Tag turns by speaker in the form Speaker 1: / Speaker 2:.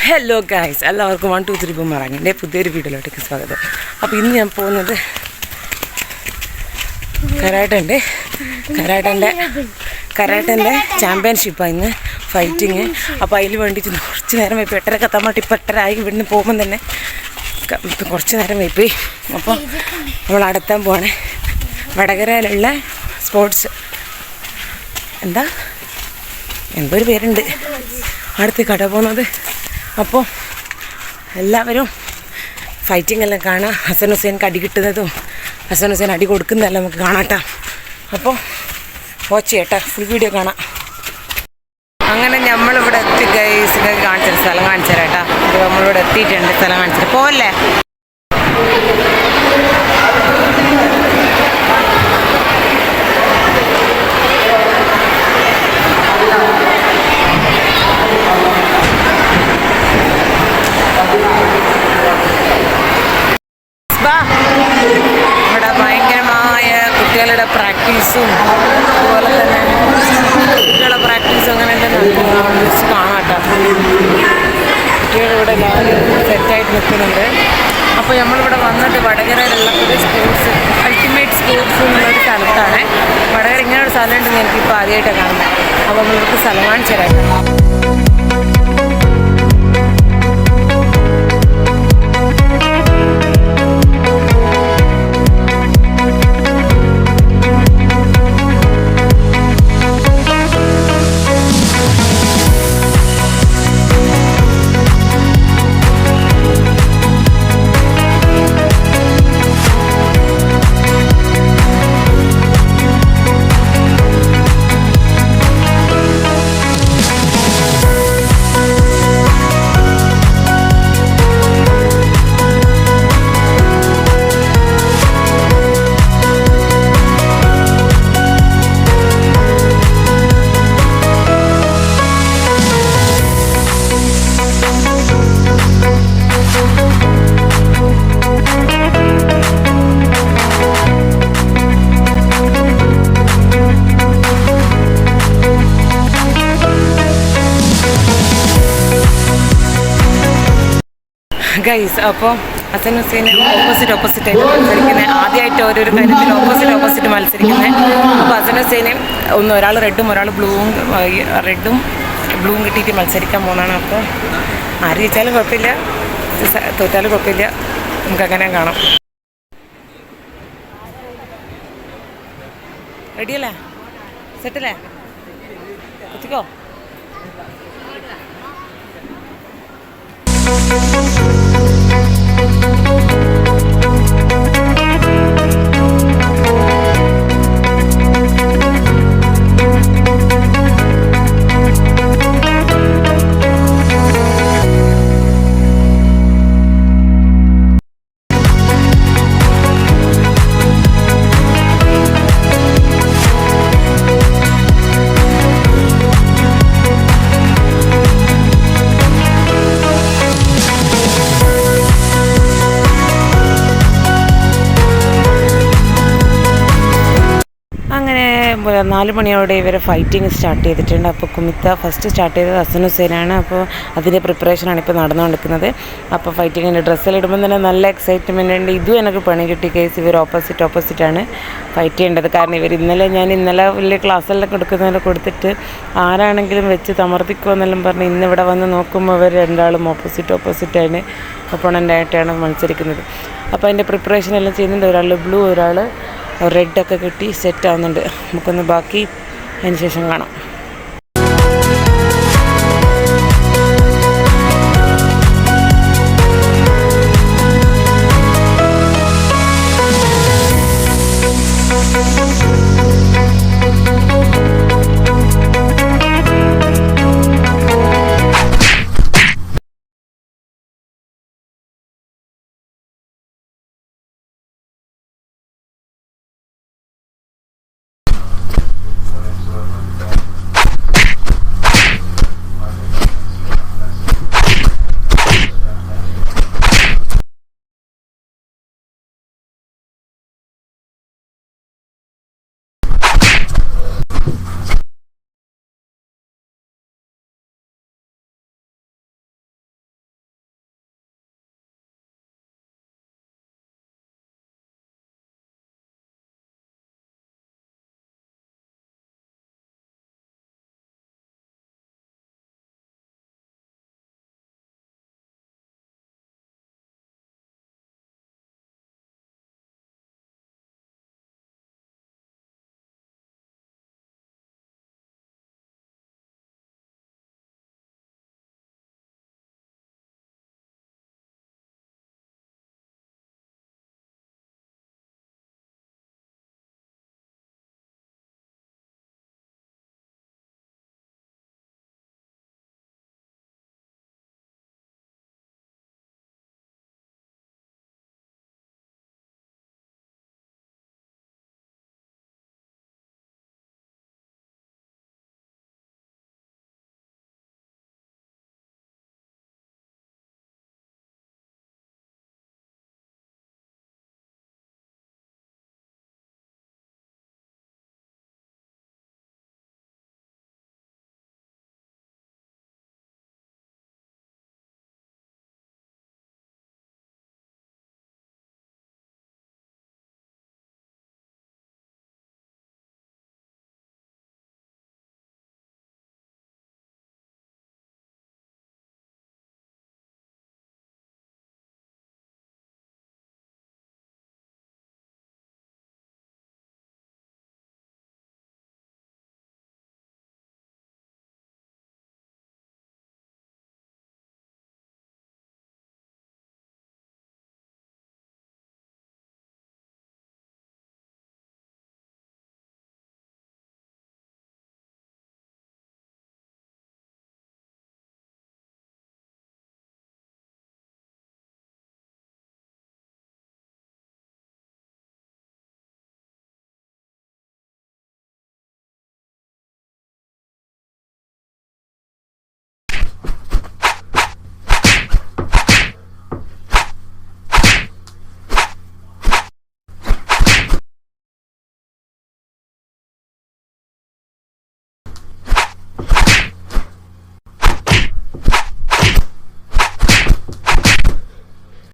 Speaker 1: Hello guys, എല്ലാവർക്കും 1 2 3 ബൂമറാങ്ങിൻ്റെ പുതിയൊരു വീഡിയോയിലോട്ടേക്ക് സ്വാഗതം. അപ്പോൾ ഇന്ന് ഞാൻ പോകുന്നത് കരാട്ടൻ്റെ ചാമ്പ്യൻഷിപ്പാണ് ഇന്ന് ഫൈറ്റിങ്. അപ്പോൾ അതിൽ വേണ്ടിയിട്ട് കുറച്ച് നേരം വൈപ്പ് 8:30 എത്താൻ ഇപ്പം 8:30 ഇവിടുന്ന് പോകുമ്പം തന്നെ കുറച്ച് നേരം വൈപ്പോയി. അപ്പോൾ നമ്മൾ അടുത്താൻ പോവാണ് വടകരയിലുള്ള സ്പോർട്സ് എന്തോ ഒരു പേരുണ്ട് അടുത്ത് കട പോകുന്നത്. അപ്പോൾ എല്ലാവരും ഫൈറ്റിംഗ് എല്ലാം കാണാം. ഹസൻ ഹുസൈൻക്ക് അടി കിട്ടുന്നതും ഹസൻ ഹുസൈൻ അടി കൊടുക്കുന്നതെല്ലാം നമുക്ക് കാണാട്ടോ. അപ്പോൾ വാച്ച് ചെയ്യട്ടെ, ഫുൾ വീഡിയോ കാണാം. അങ്ങനെ നമ്മളിവിടെ എത്തി ഗൈസ്. കാണിച്ചൊരു സ്ഥലം കാണിച്ചു തരാം കേട്ടോ. ഇത് നമ്മളിവിടെ എത്തിയിട്ടുണ്ട്, സ്ഥലം കാണിച്ചിട്ട് പോവല്ലേ. ഇവിടെ ഭയങ്കരമായ കുട്ടികളുടെ പ്രാക്ടീസും അതുപോലെ തന്നെ കുട്ടികളുടെ പ്രാക്ടീസും അങ്ങനെ കാണാട്ടോ. കുട്ടികളിവിടെ എല്ലാവരും സെറ്റായിട്ട് നിൽക്കുന്നുണ്ട്. അപ്പോൾ നമ്മളിവിടെ വന്നിട്ട് വടകരയിലുള്ള ഒരു സ്പോർട്സ് അൾട്ടിമേറ്റ് സ്പോർട്സ് എന്നുള്ളൊരു സ്ഥലത്താണ്. വടകര ഇങ്ങനൊരു സ്ഥലം ഉണ്ടെന്ന് എനിക്കിപ്പോൾ ആദ്യമായിട്ടാണ് കാണുന്നത്. അപ്പോൾ നമ്മൾക്ക് സ്ഥലം കാണിച്ചു തരാം. ഗൈസ്, അപ്പോൾ ഹസൻ ഹുസൈന് ഓപ്പോസിറ്റായിട്ട് മത്സരിക്കുന്നത്. ആദ്യമായിട്ട് ഓരോരോ കാര്യത്തിൽ ഓപ്പോസിറ്റ് മത്സരിക്കുന്നത്. അപ്പോൾ ഹസൻ ഹുസൈന് ഒരാൾ റെഡും ഒരാൾ ബ്ലൂവും കിട്ടിയിട്ട് മത്സരിക്കാൻ പോകുന്നതാണ്. അപ്പോൾ ആര് ജയിച്ചാലും കുഴപ്പമില്ല, തോറ്റാലും കുഴപ്പമില്ല, നമുക്കങ്ങനെ കാണാം. റെഡിയല്ലേ? സെറ്റല്ലേ? എത്തിക്കോ. അങ്ങനെ 4 മണിയോടെ ഇവരെ ഫൈറ്റിങ് സ്റ്റാർട്ട് ചെയ്തിട്ടുണ്ട്. അപ്പോൾ കുമിത്ത ഫസ്റ്റ് സ്റ്റാർട്ട് ചെയ്തത് ഹസൻ ഹുസൈനാണ്. അപ്പോൾ അതിൻ്റെ പ്രിപ്പറേഷനാണ് ഇപ്പോൾ നടന്നുകൊണ്ടിരിക്കുന്നത്. അപ്പോൾ ഫൈറ്റിങ്ങിൻ്റെ ഡ്രസ്സെല്ലാം ഇടുമ്പോൾ തന്നെ നല്ല എക്സൈറ്റ്മെൻ്റ് ഉണ്ട്. ഇതും എനിക്ക് പണി കിട്ടി കേസ്. ഇവർ ഓപ്പോസിറ്റാണ് ഫൈറ്റ് ചെയ്യേണ്ടത്. കാരണം ഇന്നലെ വലിയ ക്ലാസ്സെല്ലാം കൊടുത്തിട്ട് ആരാണെങ്കിലും വെച്ച് തമർത്തിക്കുമെന്നെല്ലാം പറഞ്ഞ് ഇന്നിവിടെ വന്ന് നോക്കുമ്പോൾ ഇവർ രണ്ടാളും ഓപ്പോസിറ്റാണ് ഒപ്പോണൻ്റായിട്ടാണ് മത്സരിക്കുന്നത്. അപ്പോൾ അതിൻ്റെ പ്രിപ്പറേഷൻ എല്ലാം ചെയ്യുന്നുണ്ട്. ഒരാൾ ബ്ലൂ, ഒരാൾ റെഡൊക്കെ കിട്ടി സെറ്റ് ആവുന്നുണ്ട്. നമുക്കൊന്ന് ബാക്കി അതിന് ശേഷം കാണാം.